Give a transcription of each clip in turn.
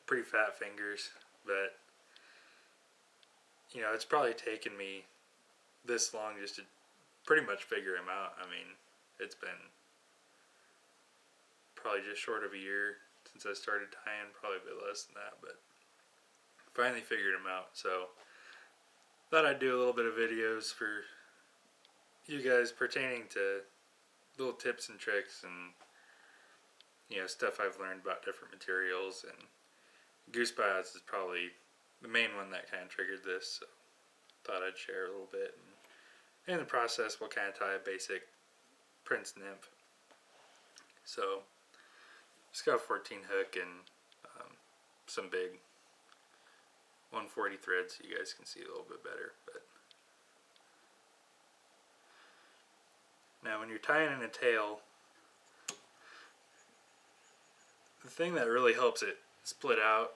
pretty fat fingers, but you know, it's probably taken me this long just to pretty much figure him out. I mean, it's been probably just short of a year since I started tying, probably a bit less than that, but finally figured him out. So thought I'd do a little bit of videos for you guys pertaining to little tips and tricks and, you know, stuff I've learned about different materials. And goose buyouts is probably the main one that kind of triggered this, so thought I'd share a little bit. And in the process, we'll kind of tie a basic Prince nymph. So just got a 14 hook and some big 140 threads so you guys can see a little bit better. But now when you're tying in a tail, the thing that really helps it split out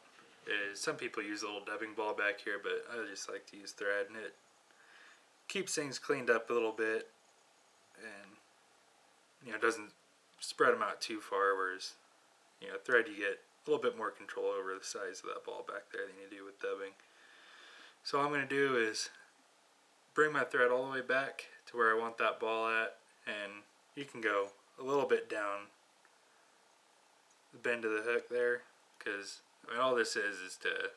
is, some people use a little dubbing ball back here, but I just like to use thread, and it keeps things cleaned up a little bit, and you know, doesn't spread them out too far, whereas, you know, thread, you get a little bit more control over the size of that ball back there than you do with dubbing. So all I'm going to do is bring my thread all the way back to where I want that ball at, and you can go a little bit down the bend of the hook there, because I mean, all this is to,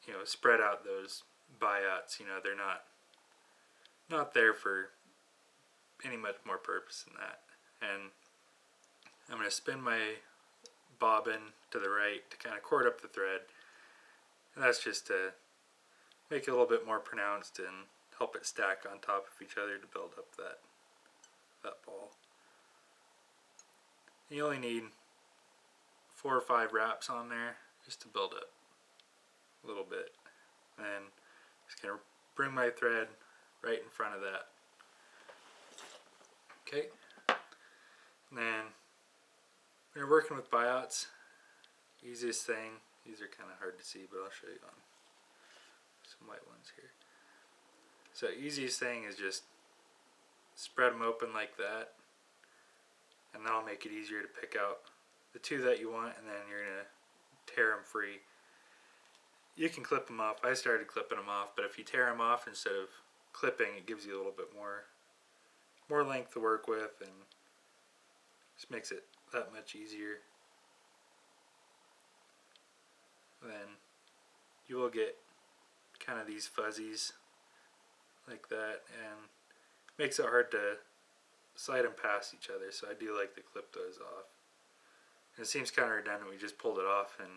you know, spread out those buyouts. You know, they're not there for any much more purpose than that. And I'm going to spin my bobbin to the right to kind of cord up the thread, and that's just to make it a little bit more pronounced and help it stack on top of each other to build up that ball. And you only need 4 or 5 wraps on there just to build up a little bit. And just gonna bring my thread right in front of that. Okay. And then when you're working with buyouts, easiest thing, these are kind of hard to see, but I'll show you on some white ones here. So easiest thing is just spread them open like that, and that'll make it easier to pick out the 2 that you want, and then you're going to tear them free. You can clip them off. I started clipping them off, but if you tear them off instead of clipping, it gives you a little bit more length to work with, and just makes it that much easier. Then you will get kind of these fuzzies like that, and makes it hard to slide them past each other, so I do like to clip those off. And it seems kind of redundant, we just pulled it off and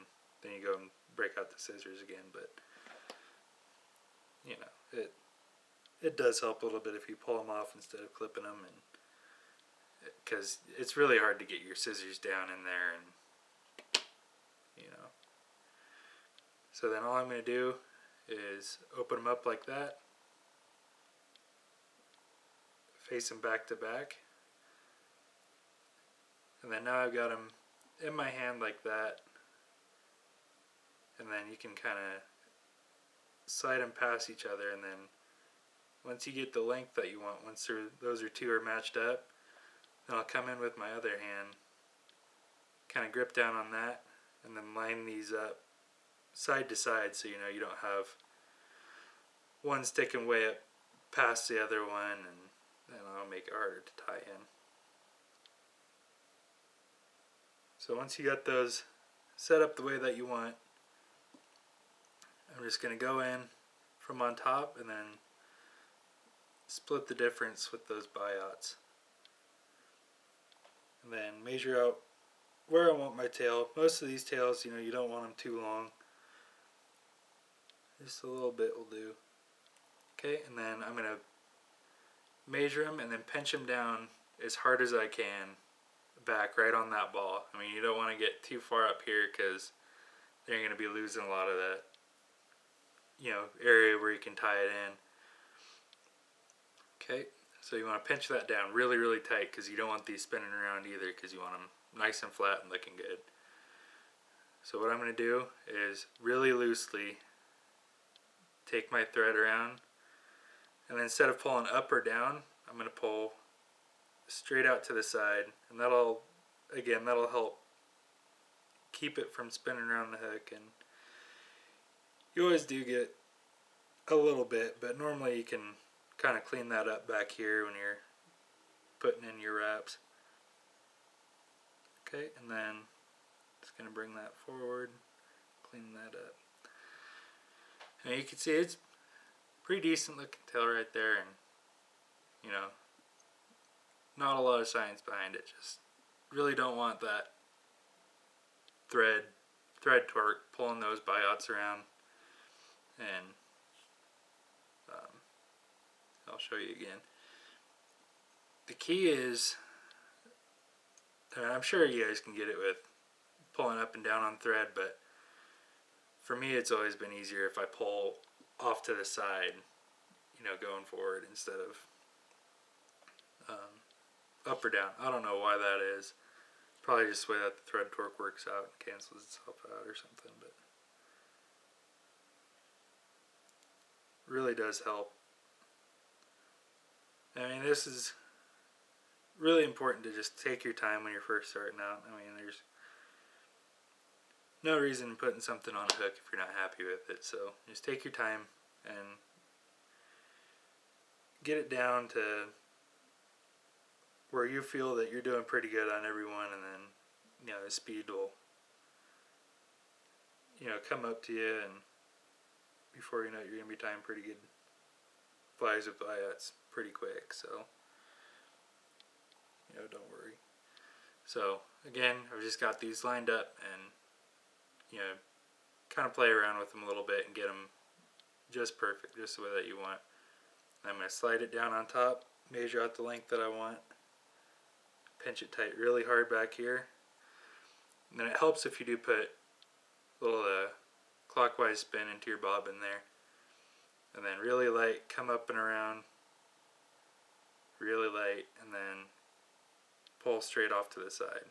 then you go and break out the scissors again, but you know, it does help a little bit if you pull them off instead of clipping them, and because it's really hard to get your scissors down in there, and you know. So then all I'm going to do is open them up like that, face them back to back, and then now I've got them in my hand like that, and then you can kind of slide them past each other, and then once you get the length that you want, once those 2 are matched up, then I'll come in with my other hand, kind of grip down on that, and then line these up side to side, so you know you don't have one sticking way up past the other one, and then I'll make it harder to tie in. So once you got those set up the way that you want, I'm just going to go in from on top and then split the difference with those buyouts. And then measure out where I want my tail. Most of these tails, you know, you don't want them too long. Just a little bit will do. Okay, and then I'm going to measure them and then pinch them down as hard as I can back right on that ball. I mean, you don't want to get too far up here because then you're going to be losing a lot of that, you know, area where you can tie it in. Okay, so you want to pinch that down really, really tight, because you don't want these spinning around either, because you want them nice and flat and looking good. So what I'm going to do is really loosely take my thread around, and then instead of pulling up or down, I'm going to pull straight out to the side, and that'll help keep it from spinning around the hook, and you always do get a little bit, but normally you can kind of clean that up back here when you're putting in your wraps. Okay, and then just going to bring that forward, clean that up. And you can see it's pretty decent looking tail right there, and you know, not a lot of science behind it. Just really don't want that thread torque pulling those buyouts around. And I'll show you again. The key is, I'm sure you guys can get it with pulling up and down on thread, but for me it's always been easier if I pull off to the side, you know, going forward instead of up or down. I don't know why that is. Probably just the way that the thread torque works out and cancels itself out or something, but really does help. I mean, this is really important to just take your time when you're first starting out. I mean, there's no reason in putting something on a hook if you're not happy with it, so just take your time and get it down to where you feel that you're doing pretty good on every one, and then, you know, the speed will, you know, come up to you, and before you know it, you're going to be tying pretty good flies with buyouts pretty quick, so, you know, don't worry. So, again, I've just got these lined up, and, you know, kind of play around with them a little bit and get them just perfect, just the way that you want. And I'm going to slide it down on top, measure out the length that I want, pinch it tight really hard back here. And then it helps if you do put a little clockwise spin into your bobbin there. And then really light, come up and around, really light, and then pull straight off to the side.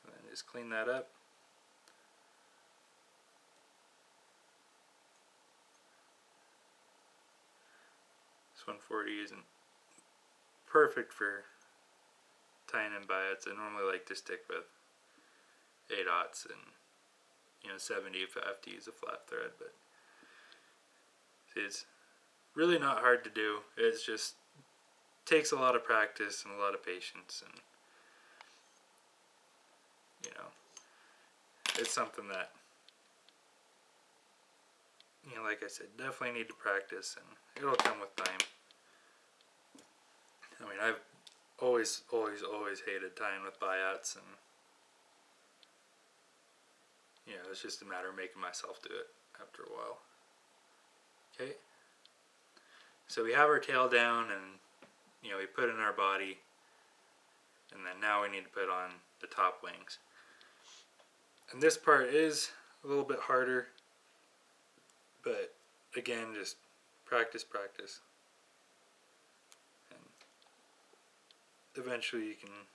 And then just clean that up. This 140 isn't perfect for tying in buyouts. I normally like to stick with 8/0 and, you know, 70 if I have to use a flat thread, but it's really not hard to do. It's just takes a lot of practice and a lot of patience, and, you know, it's something that, you know, like I said, definitely need to practice, and it'll come with time. I mean, I've always hated tying with buyouts, and, you know, it's just a matter of making myself do it after a while. Okay, so we have our tail down, and, you know, we put in our body, and then now we need to put on the top wings. And this part is a little bit harder, but again, just practice, and eventually you can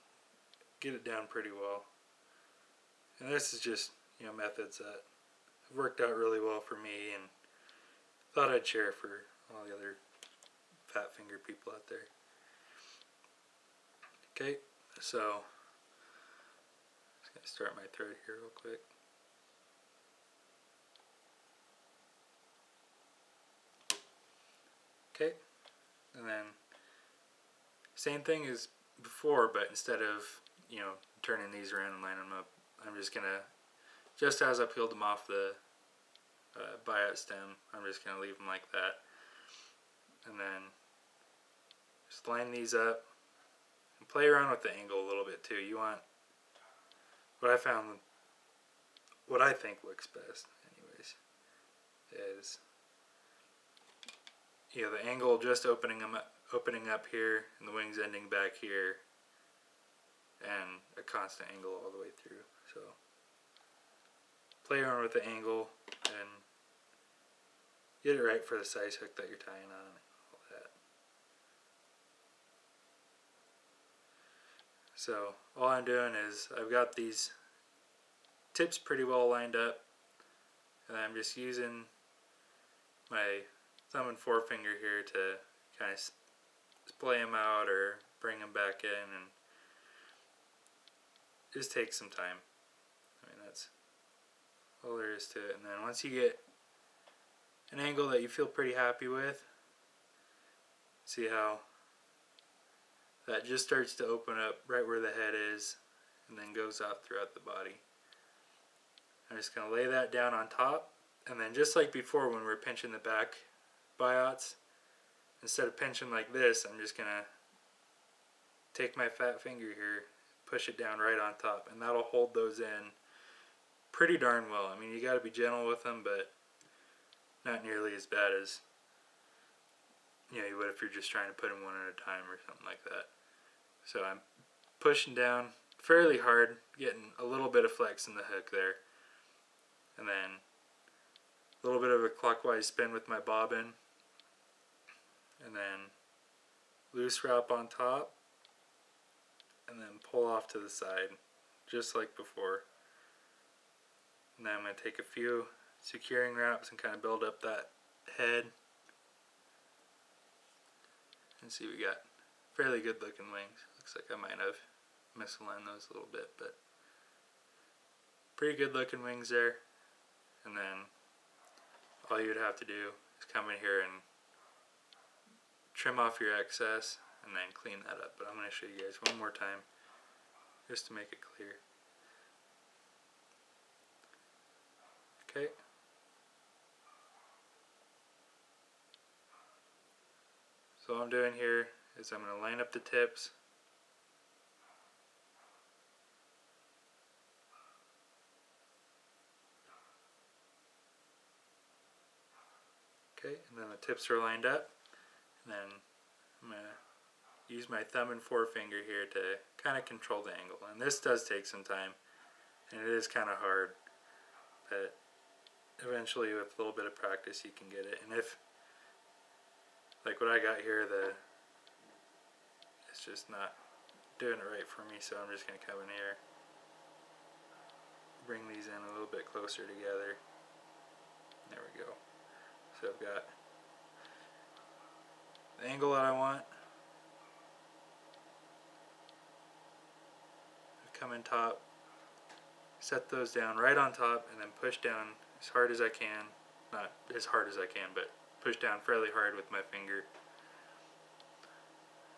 get it down pretty well. And this is just, you know, methods that have worked out really well for me, and thought I'd share for all the other fat finger people out there. Okay, so I'm just gonna start my thread here real quick. Okay, and then same thing as before, but instead of, you know, turning these around and lining them up, I'm just gonna, just as I peeled them off the buyout stem, I'm just gonna leave them like that, and then just line these up and play around with the angle a little bit too. You want, what I found, what I think looks best anyways, is, you know, the angle just opening up here, and the wings ending back here, and a constant angle all the way through. So play around with the angle and get it right for the size hook that you're tying on, and all that. So all I'm doing is I've got these tips pretty well lined up, and I'm just using my thumb and forefinger here to kind of splay them out or bring them back in, and just takes some time. I mean, that's all there is to it. And then once you get an angle that you feel pretty happy with, see how that just starts to open up right where the head is and then goes out throughout the body. I'm just going to lay that down on top, and then just like before when we were pinching the back buyouts, instead of pinching like this, I'm just going to take my fat finger here, push it down right on top, and that'll hold those in pretty darn well. I mean, you got to be gentle with them, but not nearly as bad as you would if you're just trying to put them one at a time or something like that. So I'm pushing down fairly hard, getting a little bit of flex in the hook there, and then a little bit of a clockwise spin with my bobbin, and then loose wrap on top, and then pull off to the side just like before. And then I'm going to take a few securing wraps and kind of build up that head. And see, we got fairly good looking wings. Looks like I might have misaligned those a little bit, but pretty good looking wings there. And then all you would have to do is come in here and trim off your excess and then clean that up. But I'm going to show you guys one more time just to make it clear. Okay. So what I'm doing here is I'm going to line up the tips. Okay, and then the tips are lined up. And then I'm going to use my thumb and forefinger here to kind of control the angle. And this does take some time, and it is kind of hard, but eventually with a little bit of practice you can get it. And if, like what I got here, it's just not doing it right for me, so I'm just going to come in here, bring these in a little bit closer together. There we go. So I've got the angle that I want. I come in top, set those down right on top, and then push down as hard as I can. Not as hard as I can, but push down fairly hard with my finger.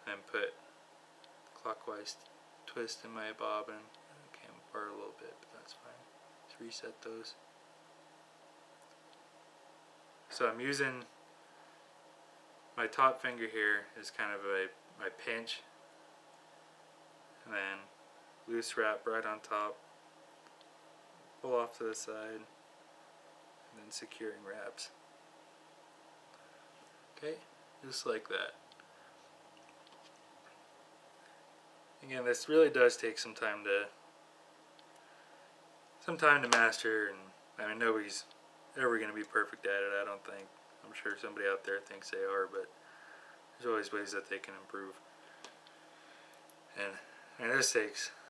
Then put clockwise twist in my bobbin. Okay, I'm apart a little bit, but that's fine. Just reset those. So I'm using my top finger here as kind of my pinch, and then loose wrap right on top, pull off to the side, and then securing wraps. Okay, just like that. Again, this really does take some time to master, and I mean, nobody's ever going to be perfect at it, I don't think. I'm sure somebody out there thinks they are, but there's always ways that they can improve. And this takes